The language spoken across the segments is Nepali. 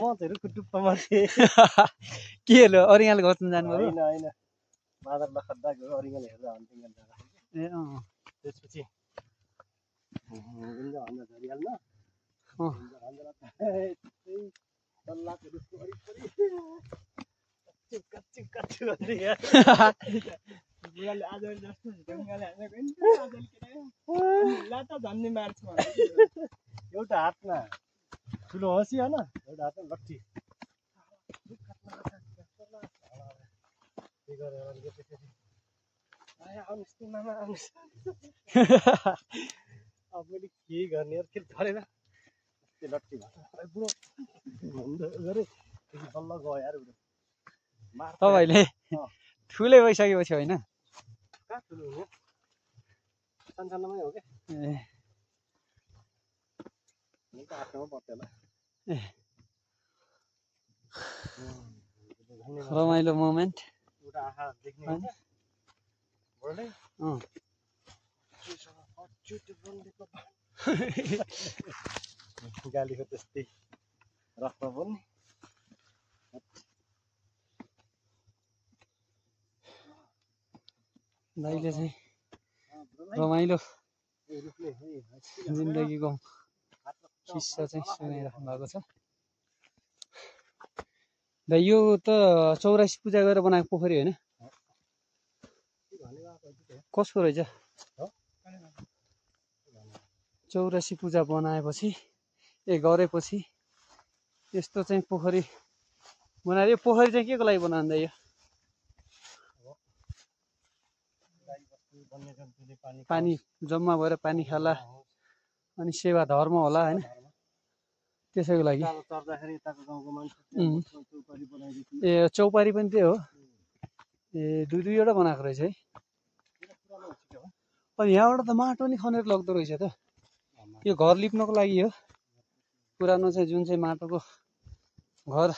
महरू कुटुप्पमा थिए के लो अरिङ्गाल गर्छन् जानुभयो होइन होइन मादर लखड्दा गयो अरिङ्गाल हेर्दा हन्टिङ गर्न जाँदाखेरि ए त्यसपछि गुन्जा भन्दा झरिहाल्न सल्लाहको रुखको वरिपरि कच्चु कच्चु भन्दै बुढाले आज जस्तो ढुङ्गाले हानेको लाटा झन्ने मार्छ एउटा हातमा ठुलो हँसी होइन एउटा हातमा लट्ठी आउनुहोस् त मामा आउनुहोस् अब मैले के गर्ने खेल धरेर त्यो लट्ठी भयो बुढो गरे बल्ल गयो यार बुढो तपाईँले ठुलै भइसकेपछि होइन कहाँ ठुलो हुने सानसानोमै हो क्या आफ्नोमा पर्छ होला रमाइलो मोमेन्ट एउटा आँखा देख्ने गालीको त्यस्तै रक्तमा पनि दाइले चाहिँ रमाइलो जिन्दगीको किस्सा चाहिँ सुनाइराख्नु भएको छ दा यो त 84 पूजा गरेर बनाएको पोखरी होइन कसको रहेछ 84 पूजा बनाएपछि गरेपछि यस्तो चाहिँ पोखरी बनाएर यो पोखरी चाहिँ के को लागि बनाउँदा यो पानी जम्मा भएर पानी खाला अनि सेवा धर्म होला हैन त्यसैको लागि ए चौपारी पनि त्यही हो ए दुईवटा बनाएको रहेछ है अनि यहाँबाट त माटो नि खनेर लग्दो रहेछ त यो घर लिप्नको लागि हो पुरानो चाहिँ जुन चाहिँ माटोको घर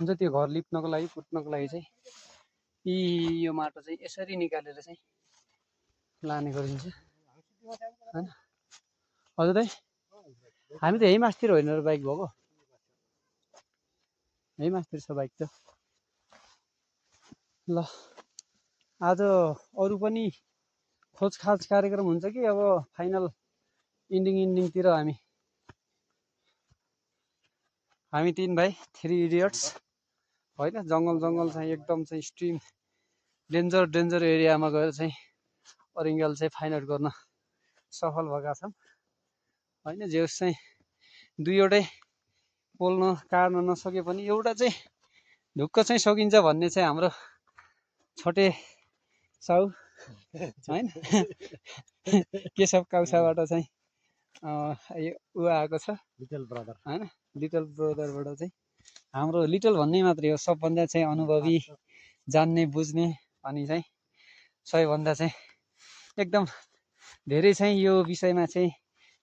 हुन्छ त्यो घर लिप्नको लागि पुट्नको लागि चाहिँ यो माटो चाहिँ यसरी निकालेर चाहिँ लाने गरिन्छ हैन हजुर दाइ हामी त यही मास्तिर होइन र बाइक भएको यही मास्तिर छ बाइक त ल आज अरू पनि खोजखाज कार्यक्रम हुन्छ कि अब फाइनल इन्डिङतिर हामी तीन भाइ 3 इडियट्स होइन जङ्गल चाहिँ एकदम चाहिँ स्ट्रिम डेन्जर एरियामा गएर चाहिँ अरिङ्गल चाहिँ फाइन्ड आउट गर्न सफल भएका छौँ होइन जेस चाहिँ दुईवटै पोल्न काट्न नसके पनि एउटा चाहिँ ढुक्क चाहिँ सकिन्छ भन्ने चाहिँ हाम्रो छोटे साउ हैन केशव काउसाबाट चाहिँ ऊ आएको छ लिटल ब्रदर हैन लिटल ब्रदरबाट चाहिँ हाम्रो लिटल भन्ने मात्रै हो सबभन्दा चाहिँ अनुभवी जान्ने बुझ्ने अनि चाहिँ सबैभन्दा चाहिँ एकदम धेरै चाहिँ यो विषयमा चाहिँ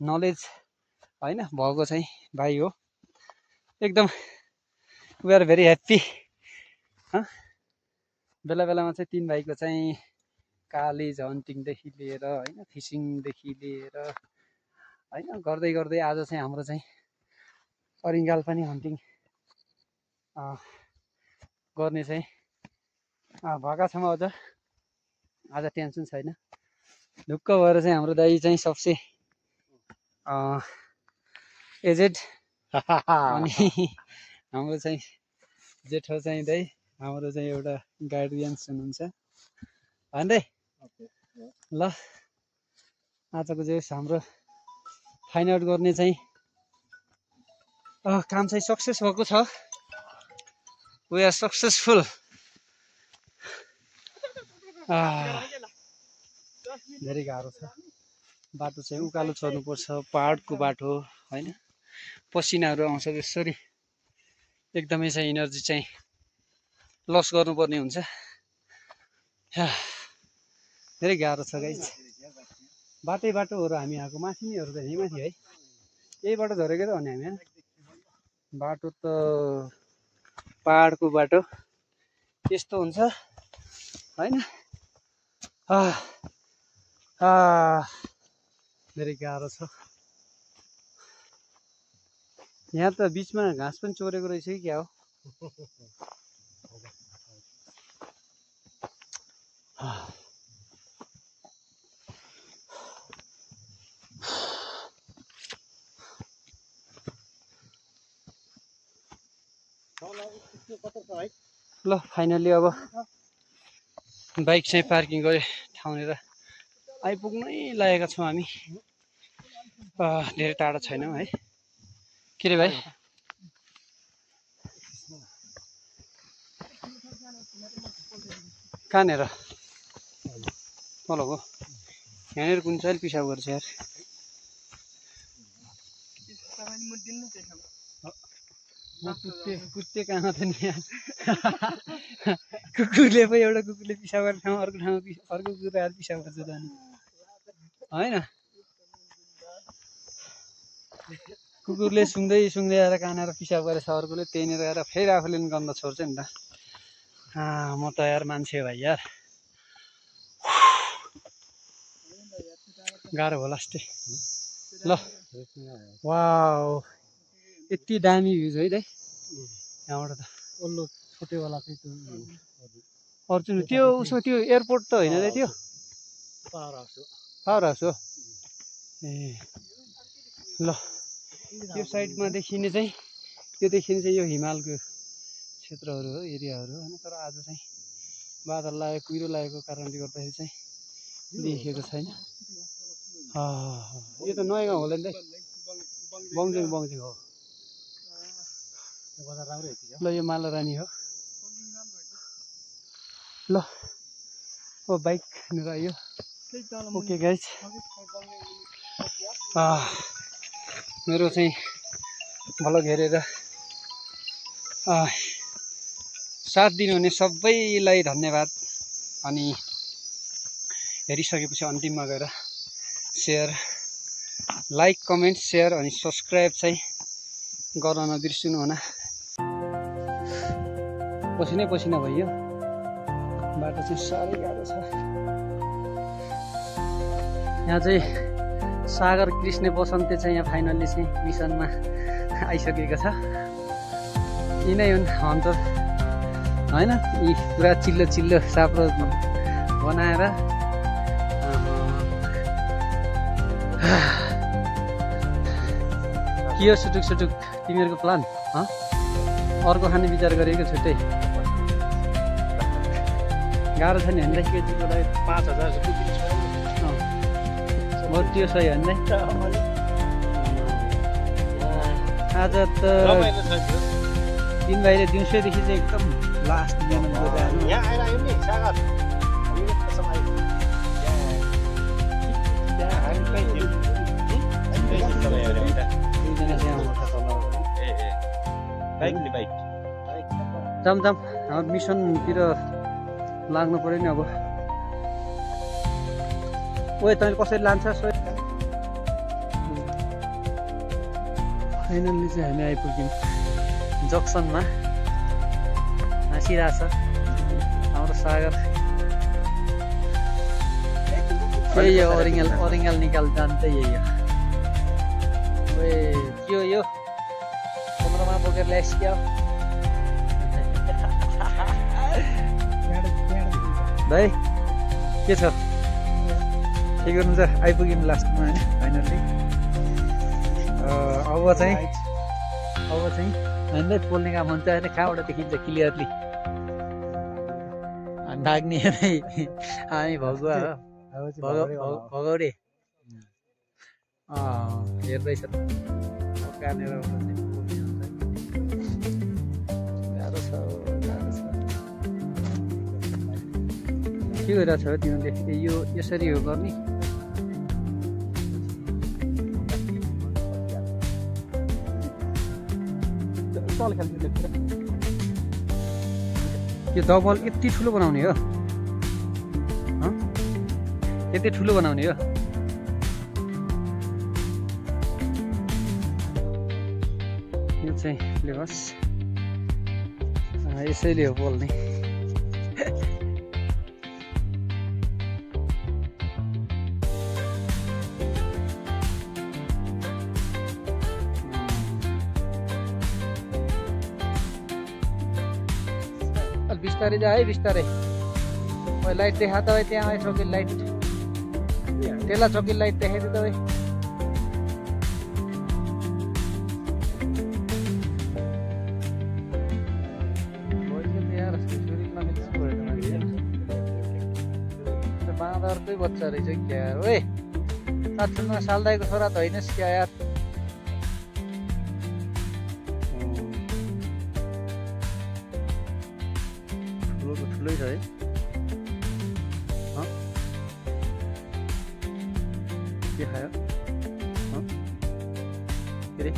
नलेज हैन भएको चाहिँ भाइ हो एकदम वी आर भेरी ह्याप्पी बेला बेलामा चाहिँ तीन भाइको चाहिँ कालेज हन्टिङदेखि लिएर हैन फिसिङदेखि लिएर हैन गर्दै गर्दै आज चाहिँ हाम्रो चाहिँ अरिङ्गाल पनि हन्टिङ गर्ने चाहिँ भएका छौँ अझ आज टेन्सन छैन ढुक्क भएर चाहिँ हाम्रो दाइ चाहिँ सबसे एजेड अनि हाम्रो चाहिँ जेठो चाहिँ दाइ हाम्रो चाहिँ एउटा गार्डियन्स हुनुहुन्छ भन्दै ल आजको चाहिँ हाम्रो फाइन्ड आउट गर्ने चाहिँ काम चाहिँ सक्सेस भएको छ वी आर सक्सेसफुल धेरै गाह्रो छ बाटो चाहिँ उकालो चढ्नुपर्छ पहाडको बाटो हैन पसिनाहरू आउँछ त्यसरी एकदमै चाहिँ इनर्जी चाहिँ लस गर्नुपर्ने हुन्छ धेरै गाह्रो छ गाइस बाटोहरू हामी आएको माथिनीहरू त यही माथि है यही बाटो झरेकै त भने हामी बाटो त पहाडको बाटो यस्तो हुन्छ हैन धेरै गाह्रो छ यहाँ त बिचमा घाँस पनि चोरेको रहेछ कि क्या हो? ल फाइनली अब बाइक चाहिँ पार्किङ गरे ठाउँनेर आइपुग्नै लागेका छौँ हामी। धेरै टाढा छैनौँ है। के रे भाइ? कहाँनिर? हो यहाँनिर कुन चाहिँ पिसाब गर्छ यार? कुत्ते कहाँ त नि यार? कुकुरले पो एउटा कुकुरले पिसाब गर्ने ठाउँ अर्को कुकुर आएर पिसाब गर्छ त अनि होइन? कुकुरले सुँग्दै आएर कानेर पिसाब गरेछ अर्कोले, त्यहीँनिर आएर फेरि आफूले पनि गन्ध छोड्छ नि त। म त यार मान्छे भाइ यार, गाह्रो भयो लास्टै। ल वाउ यति दामी भ्यूज है दाइ यहाँबाट त। ओल्लो छोटेवाला चाहिँ अर्जुन त्यो उसमा त्यो एयरपोर्ट त होइन रे? त्यो पावर हाउस हो ए। ल यो साइडमा देखिने चाहिँ यो हिमालको क्षेत्रहरू हो, एरियाहरू हो होइन। तर आज चाहिँ बादल लागेको कुहिरो लागेको कारणले गर्दाखेरि चाहिँ देखिएको छैन। यो त नयाँ गाउँ होला नि त, बङ्जिङ हो। ल यो मालारानी हो। ल ओ बाइक लिएर आयो। ओके गाइज, मेरो चाहिँ भ्लग हेरेर साथ दिनुहुने सबैलाई धन्यवाद। अनि हेरिसकेपछि अन्तिममा गएर सेयर, लाइक, कमेन्ट, सेयर अनि सब्सक्राइब चाहिँ गर्न नबिर्सिनु होला। पसिना भयो, बाटो चाहिँ साह्रै गाह्रो छ। यहाँ चाहिँ सागर कृष्ण बसन्ते चाहिँ यहाँ फाइनल्ली चाहिँ मिसनमा आइसकेको छ। यिनै हुन् हन्टर होइन? यी पुरा चिल्लो साप्रो बनाएर के हो सुटुक तिमीहरूको प्लान? अर्को खाने विचार गरेको छुट्टै गाह्रो छ नि हामीलाई। केजीको लागि 5000 बहुत त्यो सही हो नि। आज त 3 भाइले दिउँसोदेखि चाहिँ एकदम लास्ट दिनमा यहाँ आएर आयो नि सागर जाम हाम्रो मिसनतिर लाग्नु पर्यो नि अब। ओए तैँले कसरी लान्छ? फाइनल्ली चाहिँ हामी आइपुग्यौँ जक्सनमा। हाँसिरहेछ हाम्रो सागर। यही हो ओरिङ्गल निकाल जान्दै यही हो। ओए के हो यो? चन्द्रमा बोकेर ल्याइस् क्या भाइ? के छ? के गर्नु छ? आइपुग्यौँ लास्टमा होइन फाइनल्ली। अब चाहिँ हामीलाई पोल्ने काम हुन्छ होइन? कहाँबाट देखिन्छ क्लियरली? नाग्ने हामी भगुवा हो, भगौडे हेर्दैछ कहाँनिर गाह्रो छ। के गरिरहेको छ तिमीले? यो यसरी हो गर्ने? यो डबल यति ठुलो बनाउने हो? यति ठुलो बनाउने हो? यो चाहिँ लेबस यसैले हो बोल्ने। अलि बिस्तारै जा है बिस्तारै ओइ लाइट देखा त त्यहाँ आइ छोकी लाइट तेला छोकी लाइट देखाइदियो त ओइ बाँदरकै बच्चा रहेछ क्या यार ओए साथमा सालदाईको छोरा त होइनस् क्या यार ठुलै छ है के खायो के रे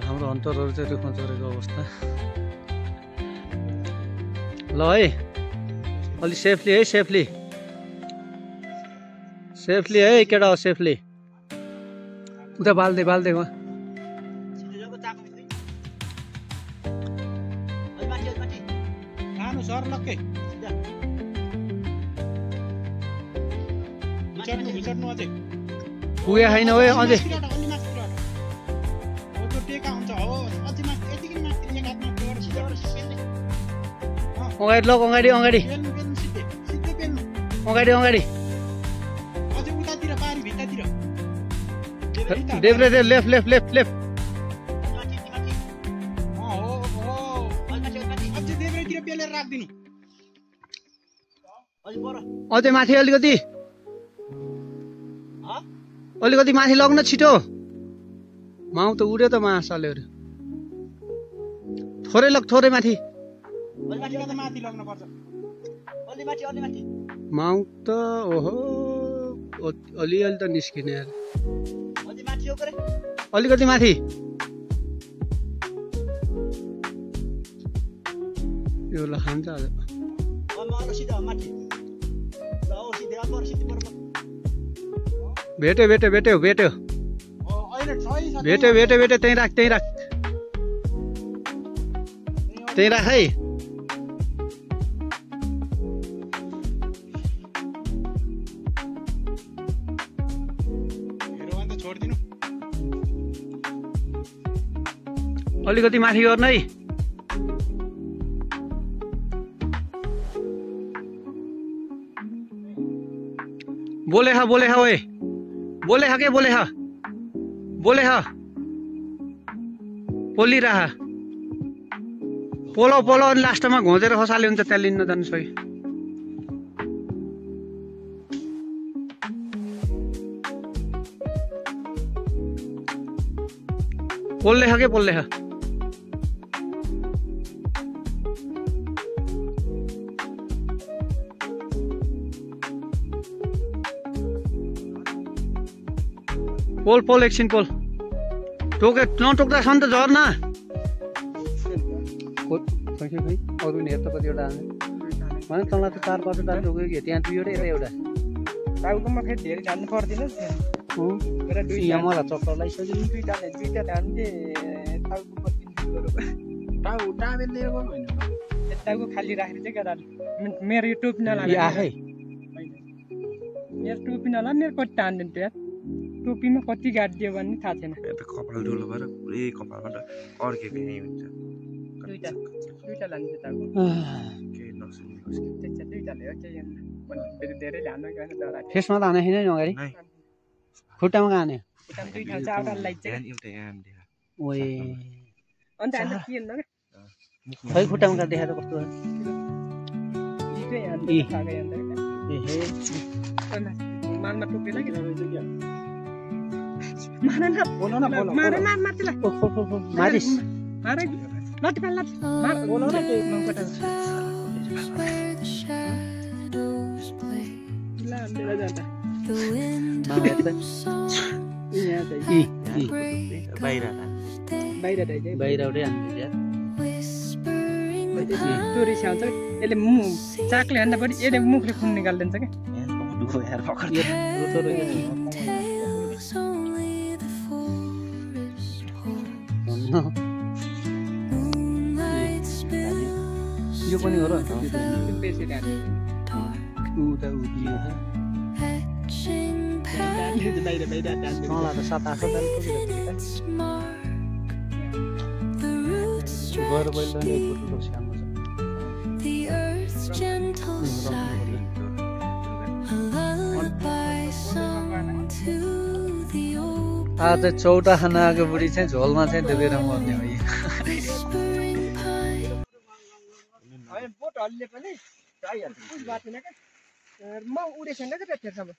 हाम्रो हन्टरहरू चाहिँ रुखमा चढेको अवस्था ल है अलि सेफली है सेफली है केटा हो सेफली उता बाल्दै वहाँ पुगे छैन है अझै अगाडि लग अगाडि देब्रे लेफ्ट अझै माथि अलिकति माथि लग्न छिटो माउ त उड्यो त मासालेहरू थोरै माथि माउ त ओहो अलिअलि त निस्किने यार अलिकति माथि यो ल खान्छ आज भेट्यो त्यहीँ राख है अलिकति माथि गर्नु है बोले हा ओए बोले हा पोलिरहा पोलो अनि लास्टमा घोजेर खसाले हुन्छ त्यहाँ लिन्न जानु सही पोल्ले हा पोल एकछिन पोल नटोक्दा छ नि त झर्ना अरू नि हेर्छ कतिवटा भने तँलाई त 4-5 टोक्यो कि त्यहाँ 2 वटा एउटा टाउकोमा फेरि धेरै धान्नु पर्दैन यहाँ मलाई चक्कर लगाइसक्यो 2टा धान्थे टाउको टावेल लिएर गर्नु होइन टाउको खाली राखेर चाहिँ केटाले मेरो यो टोपी नलागे आफै मेरो टोपी नला मेरो कति तान्दैन त्यो टोपीमा कति गाडिदियो भन्ने थाहा छैन कपाल डोलो भएर पुरै कपालबाट अड्केको नै हुन्छ दुईटा लान्छ टाउको केही नसुन्ने दुईटा ल्यायो केही फेरि धेरै ल्यानु डरा फेसमा त हाने छैन नि अगाडि खुट्टामा हाने खुट्टामा दुईटा चारवटा लाइट चाहिँ एउटा याम देखा ओए अन्त अन्त के हुन्छ के खै खुट्टामा काट देखाएर कस्तो इकै अन्त खाकै अन्त एहे मानमा टोकेला के रहेछ के मार न बोलो न मार त्यसलाई मारिस मार लट मार बोलो न के मङ्कटा ला अन्देला जान्दा बाहिरबाटै हान्नु यार टोरी स्याउँछ यसले चाकले हान्दा पनि यसले मुखले खुन निकाल्दिन्छ क्या यो पनि हो र बेसी बाहिर बाहिर कला त 7-8 दाल पुगिरहेको गएर मैले एक फुटको स्याम छ The earth's gentle sigh, a lullaby sung to the open आज चौटा खाना आएको बुढी चाहिँ झोलमा चाहिँ डुबेर मर्ने हो whispering pine. होइन बोटहरूले पनि पुस बाँचेन क्या म उडेछन् क्या त्यतिखेरसम्म